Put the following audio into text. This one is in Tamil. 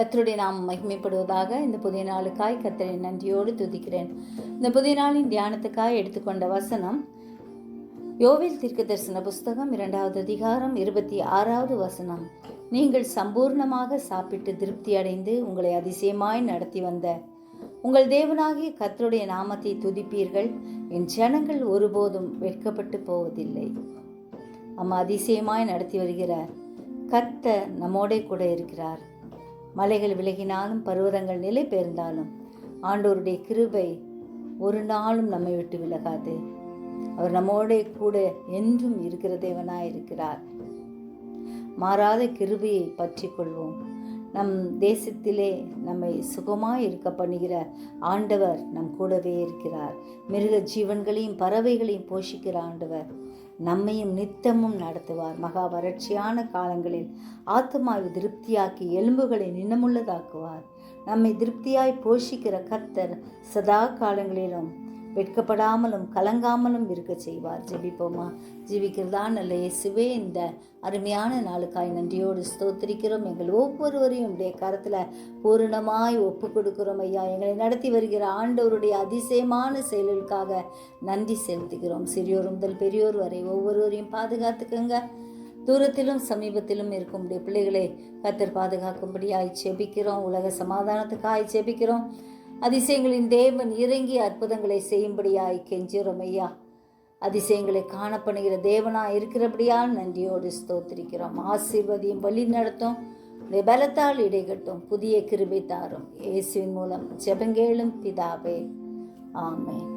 கர்த்தருடைய நாம் மகிமைப்படுவதாக. இந்த புதிய நாளுக்காய் கர்த்தரை நன்றியோடு துதிக்கிறேன். இந்த புதிய நாளின் தியானத்துக்காய் எடுத்துக்கொண்ட வசனம் யோவேல் தீர்க்கதரிசன புஸ்தகம் 2வது அதிகாரம் 26வது வசனம். நீங்கள் சம்பூர்ணமாக சாப்பிட்டு திருப்தி அடைந்து உங்களை அதிசயமாய் நடத்தி வந்த உங்கள் தேவனாகிய கர்த்தருடைய நாமத்தை துதிப்பீர்கள். என் ஜனங்கள் ஒருபோதும் வெட்கப்பட்டு போவதில்லை. அதிசயமாய் நடத்தி வருகிறார் கர்த்தர் நம்மோடே கூட இருக்கிறார். மலைகள் விலகினாலும் பர்வதங்கள் நிலை பெயர்ந்தாலும் ஆண்டவருடைய கிருபை ஒரு நாளும் நம்மை விட்டு விலகாது. அவர் நம்மோடே கூட என்றும் இருக்கிற தேவனாய் இருக்கிறார். மாறாத கிருபையை பற்றி கொள்வோம். நம் தேசத்திலே நம்மை சுகமாய் இருக்க பண்ணுகிற ஆண்டவர் நம் கூடவே இருக்கிறார். மிருக ஜீவன்களையும் பறவைகளையும் போஷிக்கிற ஆண்டவர் நம்மையும் நித்தமும் நடத்துவார். மகா வறட்சியான காலங்களில் ஆத்துமாவை திருப்தியாக்கி எலும்புகளை நினமுள்ளதாக்குவார். நம்மை திருப்தியாய் போஷிக்கிற கர்த்தர் சதா காலங்களிலும் வெட்கப்படாமலும் கலங்காமலும் இருக்க செய்வார். ஜெபிப்போமா. ஜீவிக்கிறதா நல்ல இயேசுவே, இந்த அருமையான நாளுக்காய் நன்றியோடு ஸ்தோத்திரிக்கிறோம். எங்கள் ஒவ்வொருவரையும் உடைய கரத்தில் பூரணமாய் ஒப்பு கொடுக்கிறோம் ஐயா. எங்களை நடத்தி வருகிற ஆண்டவருடைய அதிசயமான செயல்களுக்காக நன்றி செலுத்துகிறோம். சிறியோர் முதல் பெரியோர் வரை ஒவ்வொருவரையும் பாதுகாத்துக்கங்க. தூரத்திலும் சமீபத்திலும் இருக்கும் உடைய பிள்ளைகளை கர்த்தர் பாதுகாக்கும்படியாய் ஜெபிக்கிறோம். உலக சமாதானத்துக்காய் ஜெபிக்கிறோம். அதிசயங்களின் தேவன் இறங்கி அற்புதங்களை செய்யும்படியாய் கெஞ்சுறோம் ஐயா. அதிசயங்களை காணப்படுகிற தேவனாய் இருக்கிறபடியால் நன்றியோடு ஸ்தோத்திரிக்கிறோம். ஆசீர்வதியும் வழி நடத்தும், பலத்தால் இடைகட்டும், புதிய கிருபை தாரும். இயேசுவின் மூலம் ஜெபங்கேளும் பிதாவே, ஆமென்.